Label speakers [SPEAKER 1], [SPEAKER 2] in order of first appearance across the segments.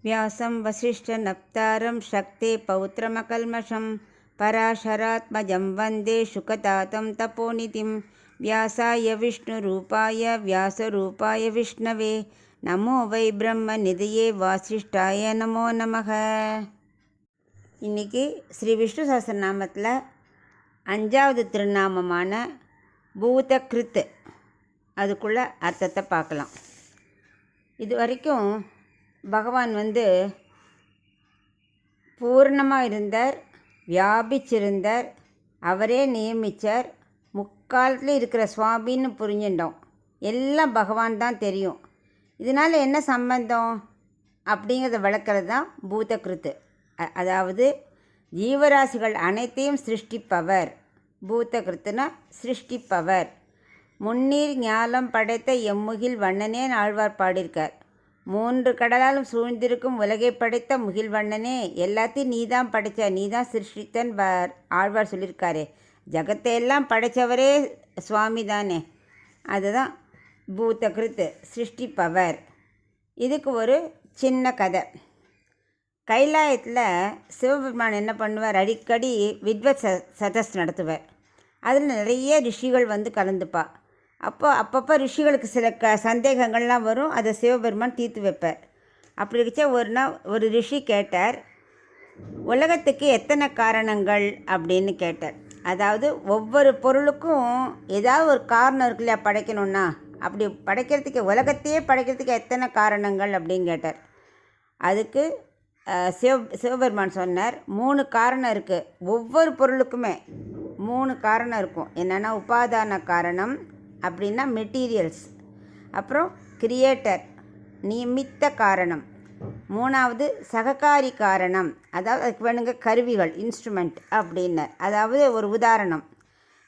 [SPEAKER 1] व्यासं वसिष्ठनप्तारं शक्ते पौत्रमकल्मषं पराशरात्मजं वन्दे शुकतातं तपोनिधिं व्यासाय विष्णुरूपाय व्यासरूपाय विष्णवे நமோ வை பிரம்ம நிதியே வாசிஷ்டாய நமோ நமக. இன்றைக்கி ஸ்ரீ விஷ்ணு சஹஸ்ரநாமத்தில் 5வது திருநாமமான பூதகிருத் அதுக்குள்ள அர்த்தத்தை பார்க்கலாம். இது வரைக்கும் பகவான் பூர்ணமாக இருந்தார், வியாபிச்சிருந்தார், அவரே நியமித்தார், முக்காலத்தில் இருக்கிற சுவாமின்னு புரிஞ்சிட்டோம். எல்லாம் பகவான் தான் தெரியும். இதனால் என்ன சம்பந்தம் அப்படிங்கிறத விளக்கிறது தான் பூதகிருத். அதாவது ஜீவராசிகள் அனைத்தையும் சிருஷ்டிப்பவர். பூதகிருத்துனா சிருஷ்டிப்பவர். முன்னீர் ஞாலம் படைத்த எம்முகில் வண்ணனே ஆழ்வார் பாடியிருக்கார். 3 கடலாலும் சூழ்ந்திருக்கும் உலகை படைத்த முகில்வண்ணனே, எல்லாத்தையும் நீ தான் படைத்த, நீ தான் சிருஷ்டித்தன் ஆழ்வார் சொல்லியிருக்காரு. ஜகத்தை எல்லாம் படைத்தவரே சுவாமி தானே. அதுதான் பூதகிருத், சிருஷ்டிப்பவர். இதுக்கு ஒரு சின்ன கதை. கைலாயத்தில் சிவபெருமான் என்ன பண்ணுவார், அடிக்கடி வித்வத் சதஸ் நடத்துவார். அதில் நிறைய ரிஷிகள் கலந்துப்பா. அப்பப்போ ரிஷிகளுக்கு சில சந்தேகங்கள்லாம் வரும், அதை சிவபெருமான் தீர்த்து வைப்பார். அப்படி இருக்க ஒரு நாள் ஒரு ரிஷி கேட்டார், உலகத்துக்கு எத்தனை காரணங்கள் அப்படின்னு கேட்டார். அதாவது ஒவ்வொரு பொருளுக்கும் ஏதாவது ஒரு காரணம் இருக்கு இல்லையா படைக்கணுன்னா, அப்படி படைக்கிறதுக்கு உலகத்தையே படைக்கிறதுக்கு எத்தனை காரணங்கள் அப்படின்னு கேட்டார். அதுக்கு சிவபெருமான் சொன்னார், 3 காரணம் இருக்குது. ஒவ்வொரு பொருளுக்குமே 3 காரணம் இருக்கும். என்னென்னா உபாதான காரணம் அப்படின்னா மெட்டீரியல்ஸ், அப்புறம் கிரியேட்டர் நிமித்த காரணம், 3வது சககாரி காரணம், அதாவது அதுக்கு வேணுங்க கருவிகள் இன்ஸ்ட்ருமெண்ட் அப்படின்னு. அதாவது ஒரு உதாரணம்,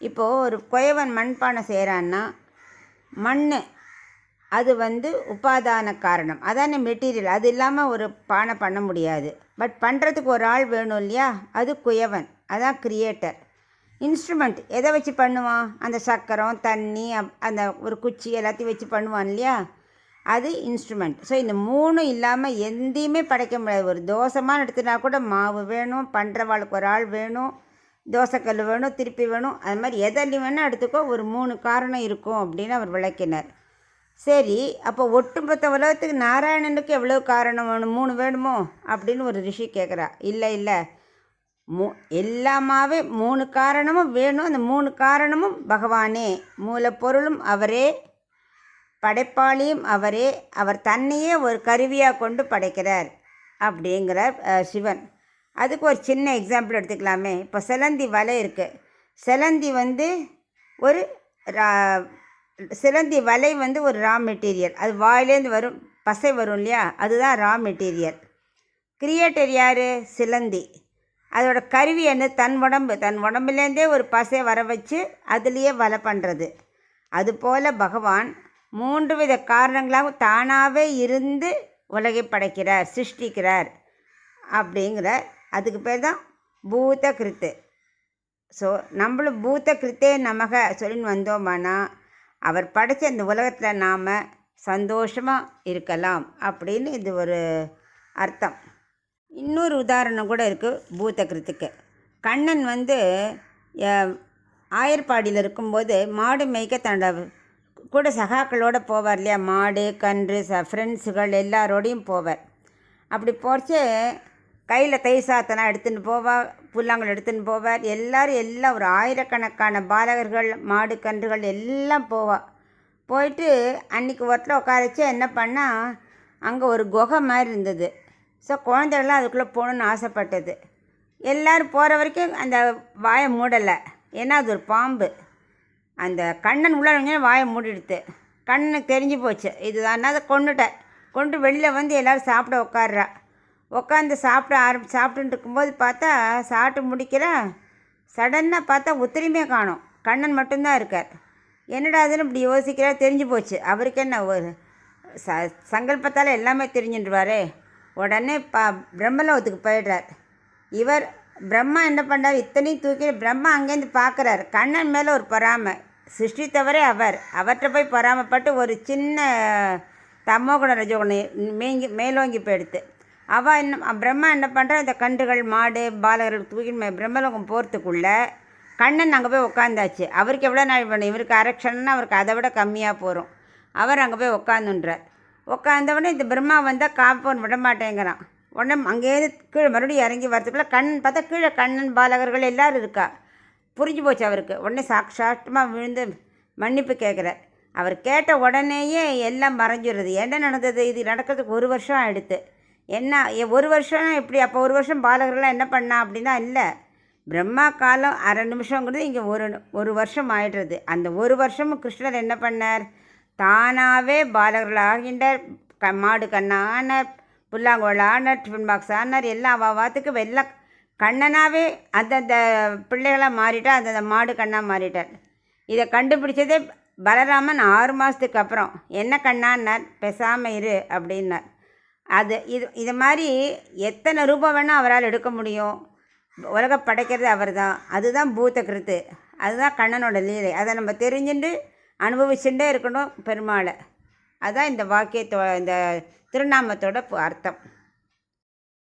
[SPEAKER 1] இப்போது ஒரு குயவன் மண்பானை செய்கிறான்னா மண் அது உபாதான காரணம், அதானே மெட்டீரியல். அது இல்லாமல் ஒரு பானை பண்ண முடியாது. பட் பண்ணுறதுக்கு ஒரு ஆள் வேணும் இல்லையா, அது குயவன், அதான் கிரியேட்டர். இன்ஸ்ட்ருமெண்ட் எதை வச்சு பண்ணுவான், அந்த சக்கரம் தண்ணி அந்த ஒரு குச்சி எல்லாத்தையும் வச்சு பண்ணுவான் இல்லையா, அது இன்ஸ்ட்ருமெண்ட். ஸோ இந்த 3 இல்லாமல் எந்தையுமே படைக்க முடியாது. ஒரு தோசைமான எடுத்துனா கூட மாவு வேணும், பண்ணுறவாளுக்கு ஒரு ஆள் வேணும், தோசைக்கல் வேணும், திருப்பி வேணும். அது மாதிரி எதெல்லாம் வேணால் எடுத்துக்கோ, ஒரு 3 காரணம் இருக்கும் அப்படின்னு அவர் விளக்கினார். சரி, அப்போ ஒட்டுமொத்த உலகத்துக்கு நாராயணனுக்கு எவ்வளோ காரணம் வேணும், 3 வேணுமோ அப்படின்னு ஒரு ரிஷி கேட்குறா. இல்லை, எல்லாமாவே 3 காரணமும் வேணும். அந்த 3 காரணமும் பகவானே, மூலப்பொருளும் அவரே, படைப்பாளியும் அவரே, அவர் தன்னையே ஒரு கருவியாக கொண்டு படைக்கிறார் அப்படிங்கிறார் சிவன். அதுக்கு ஒரு சின்ன எக்ஸாம்பிள் எடுத்துக்கலாமே. இப்போ சிலந்தி வலை இருக்குது. சிலந்தி ஒரு சிலந்தி வலை ஒரு ரா மெட்டீரியல். அது வாயிலேருந்து வரும், பசை வரும் இல்லையா, அதுதான் ரா மெட்டீரியல். கிரியேட்டர் யார், சிலந்தி. அதோட கருவி என்ன, தன் உடம்புலேருந்தே ஒரு பசை வர வச்சு அதுலேயே வலை பண்ணுறது. அதுபோல் பகவான் 3 வித காரணங்களாக தானாகவே இருந்து உலகை படைக்கிறார், சிருஷ்டிக்கிறார் அப்படிங்கிற. அதுக்கு பேர் தான் பூதகிருத். ஸோ நம்மளும் பூதகிருத்தே நமக சொல்லின்னு வந்தோமானா அவர் படைத்த இந்த உலகத்தில் நாம் சந்தோஷமாக இருக்கலாம் அப்படின்னு இது ஒரு அர்த்தம். இன்னொரு உதாரணம் கூட இருக்குது பூதகிருத்துக்கு. கண்ணன் ஆயர்பாடியில் இருக்கும்போது மாடு மேய்க்க தன்னோட கூட சகாக்களோடு போவார் இல்லையா, மாடு கன்று ஃப்ரெண்ட்ஸுகள் எல்லாரோடையும் போவார். அப்படி போச்சு கையில் தயிர் சாத்தெல்லாம் எடுத்துன்னு போவார், புல்லாங்கல் எடுத்துன்னு போவார். எல்லாம் ஒரு ஆயிரக்கணக்கான பாலகர்கள் மாடு கன்றுகள் எல்லாம் போயிட்டு அன்றைக்கி ஒருத்தர் உட்காரச்சு என்ன பண்ணால், அங்கே ஒரு குகை மாதிரி இருந்தது. ஸோ குழந்தைகள்லாம் அதுக்குள்ளே போகணுன்னு ஆசைப்பட்டது. எல்லோரும் போகிற வரைக்கும் அந்த வாயை மூடலை, ஏன்னா அது ஒரு பாம்பு. அந்த கண்ணன் உள்ளே வாயை மூடிடுது. கண்ணனுக்கு தெரிஞ்சு போச்சு இதுதான். அதை கொண்டு வெளியில் எல்லோரும் சாப்பிட உட்காந்து சாப்பிட்டுட்டு இருக்கும்போது பார்த்தா சாப்பிட்டு முடிக்கிறா, சடன்னாக பார்த்தா ஒத்துரிமையே காணோம், கண்ணன் மட்டும்தான் இருக்கார். என்னடா அதுன்னு இப்படி யோசிக்கிறார். தெரிஞ்சு போச்சு அவருக்கு. என்ன ஒரு சங்கல்பத்தால் எல்லாமே தெரிஞ்சுட்டுருவாரே. உடனே பிரம்மலோகத்துக்கு போயிடுறார். இவர் பிரம்மா என்ன பண்ணுறார், இத்தனையும் தூக்கி பிரம்மா அங்கேருந்து பார்க்குறார். கண்ணன் மேலே ஒரு பொறாமை, சிருஷ்டித்தவரே அவர்கிட்ட போய் பொறாமைப்பட்டு ஒரு சின்ன தமோகுண ரஜோகுணம் மேலோங்கி போயிடுத்து. பிரம்மா என்ன பண்ணுறா, இந்த கன்றுகள் மாடு பாலகர்கள் தூக்கி பிரம்மலோகம் போகிறதுக்குள்ளே கண்ணன் அங்கே போய் உட்காந்தாச்சு. அவருக்கு எவ்வளோ நாள் வேணும், இவருக்கு அரட்சணன்னா அவருக்கு அதை விட கம்மியாக போகும். அவர் அங்கே போய் உட்காந்துன்றார். உட்காந்தவொடனே இந்த பிரம்மா வந்தால் காப்பவன் விட மாட்டேங்கிறான். உடனே அங்கேயிருந்து கீழே மறுபடியும் இறங்கி வரதுக்குள்ளே கண்ணன் பார்த்தா கீழே கண்ணன் பாலகர்கள் எல்லோரும் இருக்கா. புரிஞ்சு போச்சு அவருக்கு. உடனே சாட்சாட்டமாக விழுந்து மன்னிப்பு கேட்குறார். அவர் கேட்ட உடனேயே எல்லாம் மறைஞ்சிடுறது. என்ன நடந்தது, இது நடக்கிறதுக்கு 1 வருஷம் ஆகிடுது. என்ன 1 வருஷம் எப்படி, அப்போ 1 வருஷம் பாலகர்கள்லாம் என்ன பண்ணா அப்படின்னா, இல்லை பிரம்மா காலம் அரை நிமிஷங்கிறது இங்கே ஒரு வருஷம் ஆகிடுறது. அந்த 1 வருஷமும் கிருஷ்ணர் என்ன பண்ணார், தானாகவே பாலகர்கள் ஆகின்றார். மாடு கண்ணா ஆனார், புல்லாங்குழல் ஆனார், டிஃபன் பாக்ஸ் ஆனார். எல்லாம் வாத்துக்கு வெள்ளை கண்ணனாகவே அந்தந்த பிள்ளைகளாக மாறிட்டார், அந்தந்த மாடு கண்ணாக மாறிட்டார். இதை கண்டுபிடிச்சதே பலராமன் 6 மாதத்துக்கு அப்புறம். என்ன கண்ணான்னார், பேசாமல் இரு அப்படின்னார். இது மாதிரி எத்தனை ரூபம் வேணால் அவரால் எடுக்க முடியும். உலகம் படைக்கிறது அவர் தான். அதுதான் பூத கிருத்து, அதுதான் கண்ணனோட லீலை. அதை நம்ம தெரிஞ்சுட்டு அனுபவிச்சுட்டே இருக்கணும் பெருமாளை. அதுதான் இந்த வாக்கியத்தோட, இந்த திருநாமத்தோட அர்த்தம்.